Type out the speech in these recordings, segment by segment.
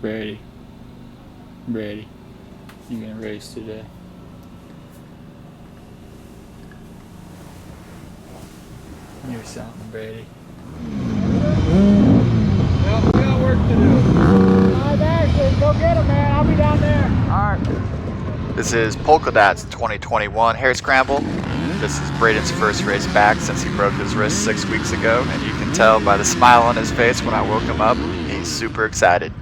Brady, you gonna race today? You're something, Brady. Well, we got work to do. Alright, Ashley, go get him, man. I'll be down there. Alright. This is Polka 2021 Hare Scramble. This is Brayden's first race back since he broke his wrist 6 weeks ago, and you can tell by the smile on his face when I woke him up, he's super excited.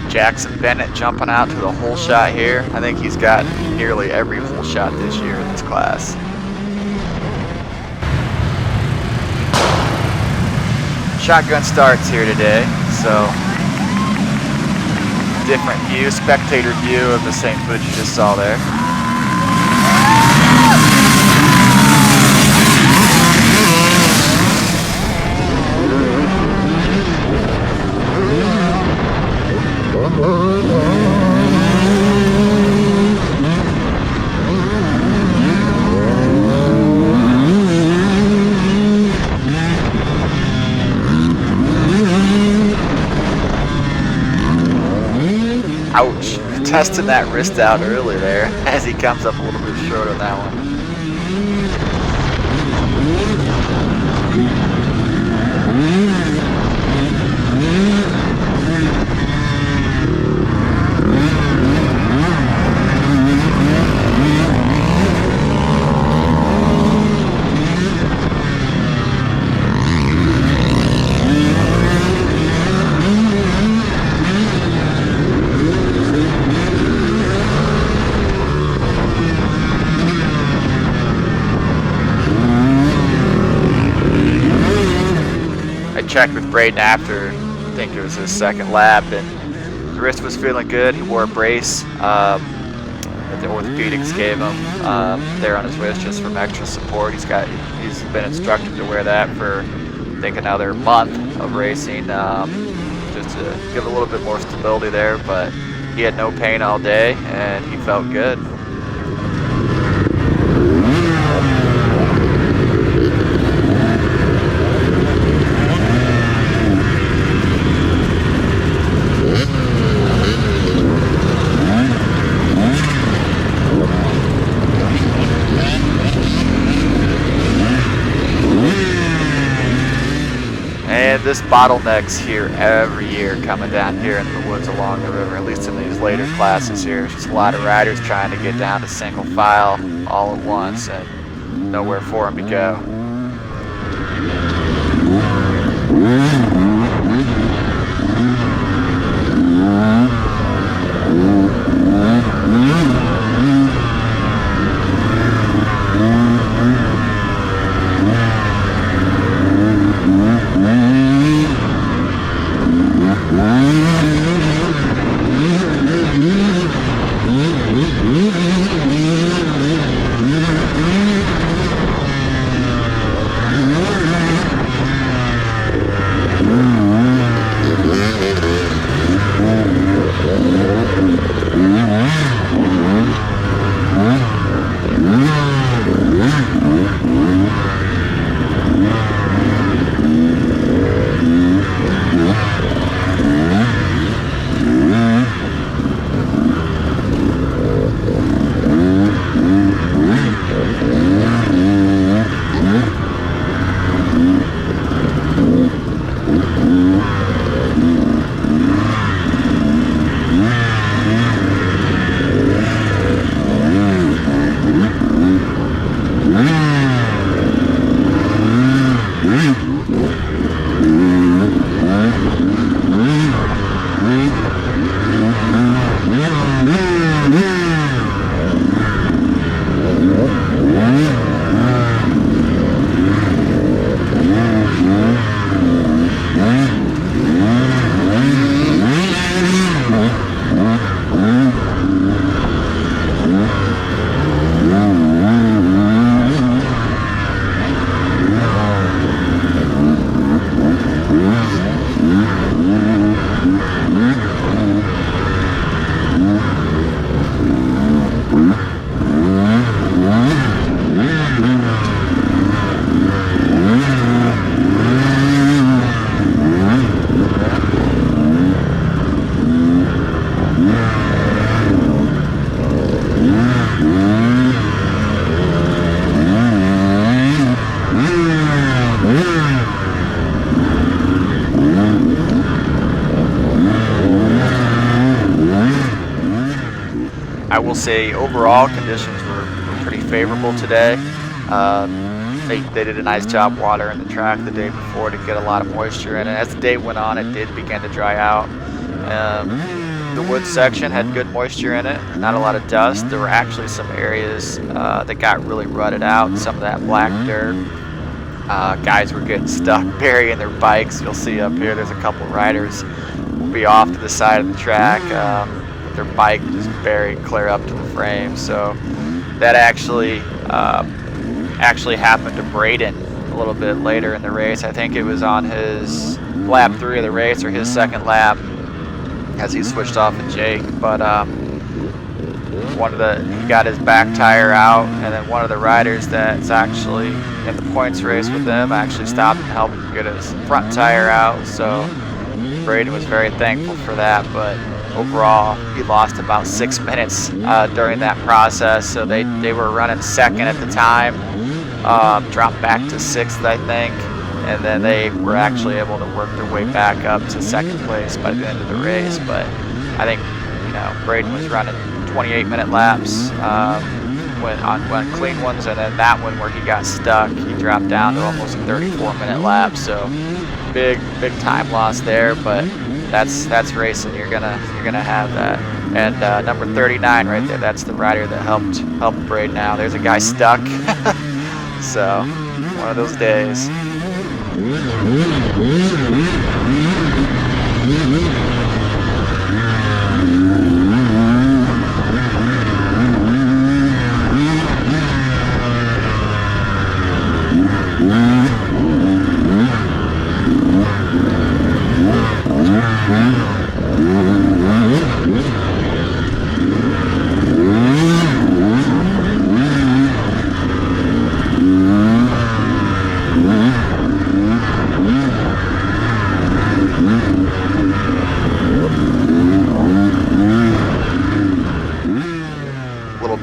Jackson Bennett jumping out to the hole shot here. I think he's got nearly every hole shot this year in this class. Shotgun starts here today, so different view, spectator view of the same footage you just saw there. Ouch, testing that wrist out early there as he comes up a little bit short on that one. Checked with Brayden after, I think it was his second lap, and the wrist was feeling good. He wore a brace that the orthopedics gave him there on his wrist just from extra support. He's been instructed to wear that for I think another month of racing, just to give a little bit more stability there. But he had no pain all day and he felt good. And this bottleneck's here every year coming down here in the woods along the river, at least in these later classes here. It's just a lot of riders trying to get down to single file all at once and nowhere for them to go. I will say overall conditions were pretty favorable today. They did a nice job watering the track the day before to get a lot of moisture in it. As the day went on, it did begin to dry out. The wood section had good moisture in it, not a lot of dust. There were actually some areas that got really rutted out, some of that black dirt. Guys were getting stuck burying their bikes. You'll see up here there's a couple riders will be off to the side of the track with their bike just buried clear up to the frame. So that actually happened to Brayden a little bit later in the race. I think it was on his lap 3 of the race or his second lap as he switched off with Jake. But he got his back tire out, and then one of the riders that's actually in the points race with them actually stopped and helped him get his front tire out. So Brayden was very thankful for that, but overall he lost about 6 minutes during that process. So they were running second at the time, dropped back to 6th, I think, and then they were actually able to work their way back up to 2nd place by the end of the race. But I think, Brayden was running 28-minute laps on clean ones, and then that one where he got stuck, he dropped down to almost a 34-minute lap. So big time loss there, but that's racing. You're gonna have that. And number 39 right there, that's the rider that helped Brayden out. There's a guy stuck. So one of those days.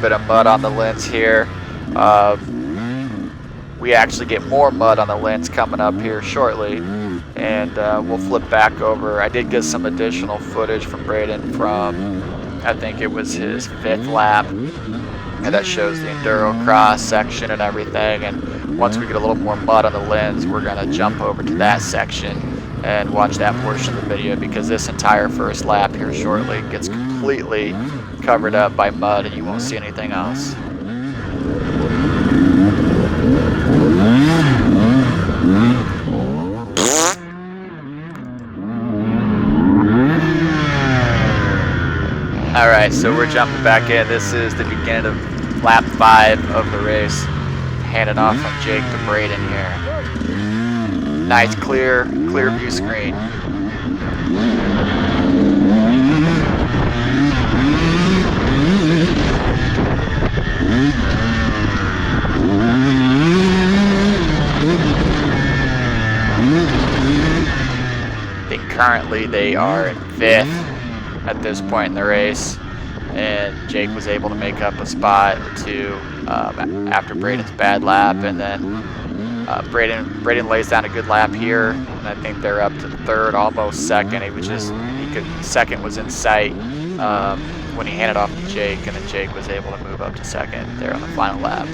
Bit of mud on the lens here. We actually get more mud on the lens coming up here shortly, and we'll flip back over. I did get some additional footage from Brayden from, I think it was his 5th lap, and that shows the enduro cross section and everything. And once we get a little more mud on the lens, we're gonna jump over to that section and watch that portion of the video, because this entire first lap here shortly gets completely covered up by mud and you won't see anything else. Alright, so we're jumping back in. This is the beginning of lap 5 of the race. Handing off from Jake to Brayden here. Nice clear view screen. I think currently they are in 5th at this point in the race, and Jake was able to make up a spot or two after Brayden's bad lap, and then Brayden lays down a good lap here, and I think they're up to 3rd, almost 2nd. Second was in sight when he handed off to Jake, and then Jake was able to move up to 2nd there on the final lap.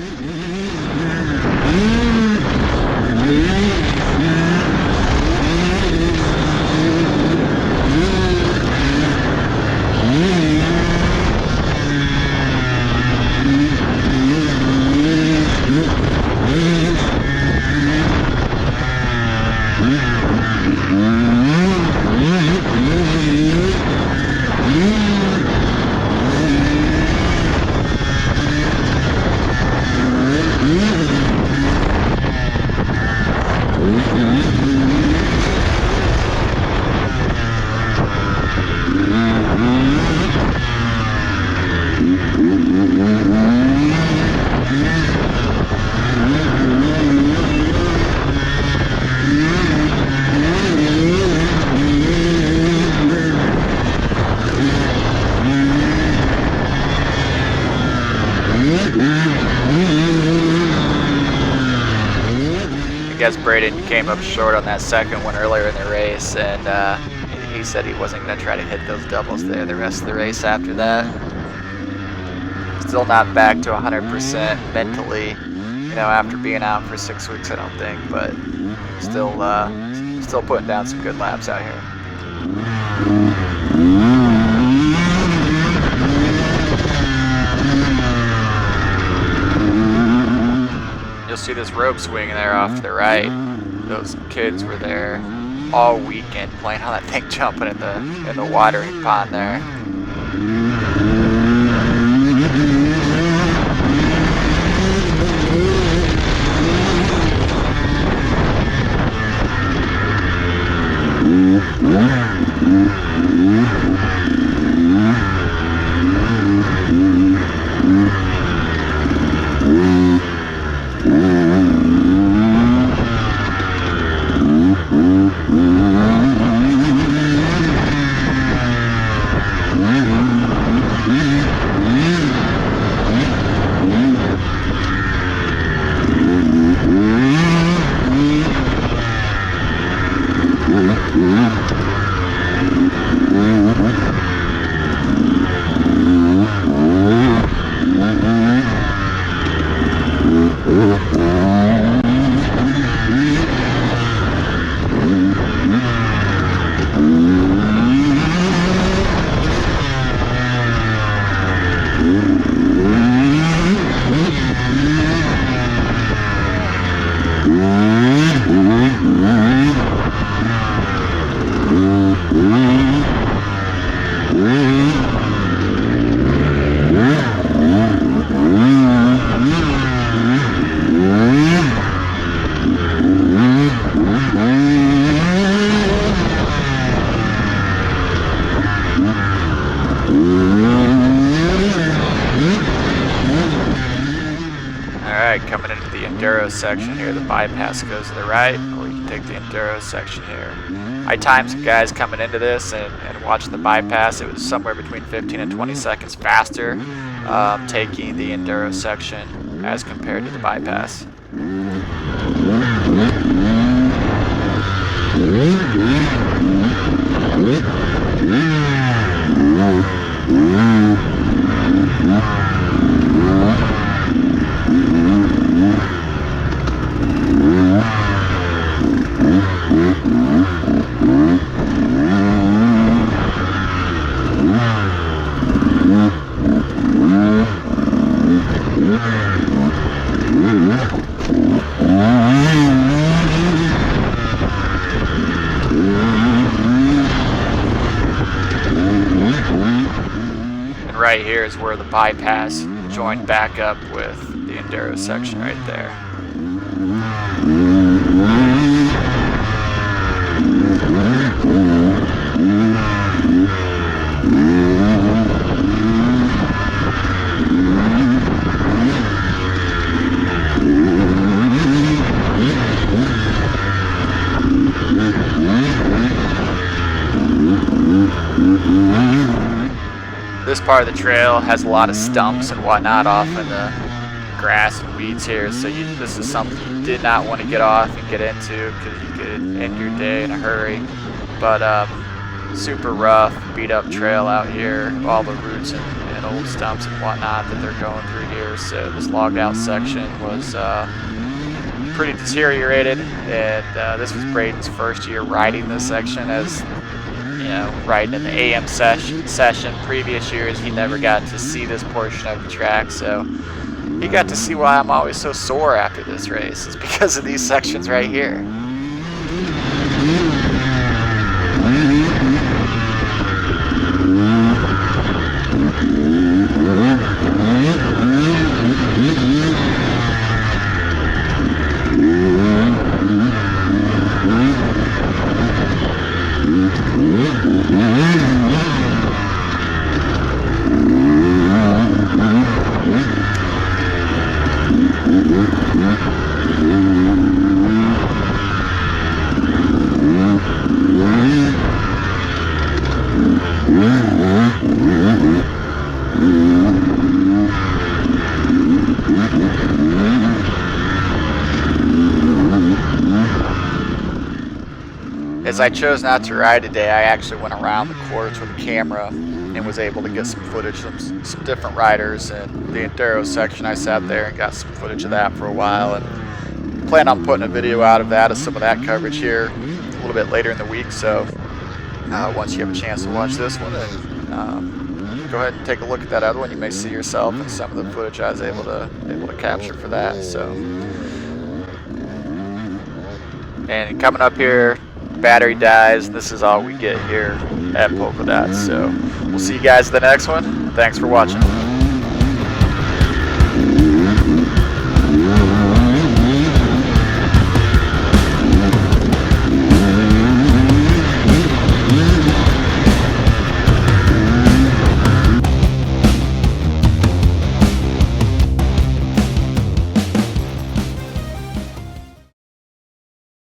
I guess Brayden came up short on that second one earlier in the race, and he said he wasn't going to try to hit those doubles there the rest of the race after that. Still not back to 100% mentally, you know, after being out for 6 weeks, I don't think, but still putting down some good laps out here. You'll see this rope swing there off to the right. Those kids were there all weekend playing on that thing, jumping in the watering pond there. Coming into the enduro section here, the bypass goes to the right, or you can take the enduro section here. I timed some guys coming into this and watching the bypass. It was somewhere between 15 and 20 seconds faster taking the enduro section as compared to the bypass. Right here is where the bypass joined back up with the enduro section right there. This part of the trail has a lot of stumps and whatnot off in the grass and weeds here, so this is something you did not want to get off and get into because you could end your day in a hurry. But super rough, beat up trail out here, all the roots and old stumps and whatnot that they're going through here. So this logged out section was pretty deteriorated, and this was Brayden's first year riding this section, as you know, riding in the AM session. Previous years he never got to see this portion of the track, so he got to see why I'm always so sore after this race. It's because of these sections right here. As I chose not to ride today, I actually went around the course with a camera and was able to get some footage of some different riders. And the Enduro section, I sat there and got some footage of that for a while, and plan on putting a video out of that, of some of that coverage here a little bit later in the week. So once you have a chance to watch this one, and go ahead and take a look at that other one, you may see yourself in some of the footage I was able to capture for that. So, and coming up here, battery dies. This is all we get here at Polka. So we'll see you guys in the next one. Thanks for watching.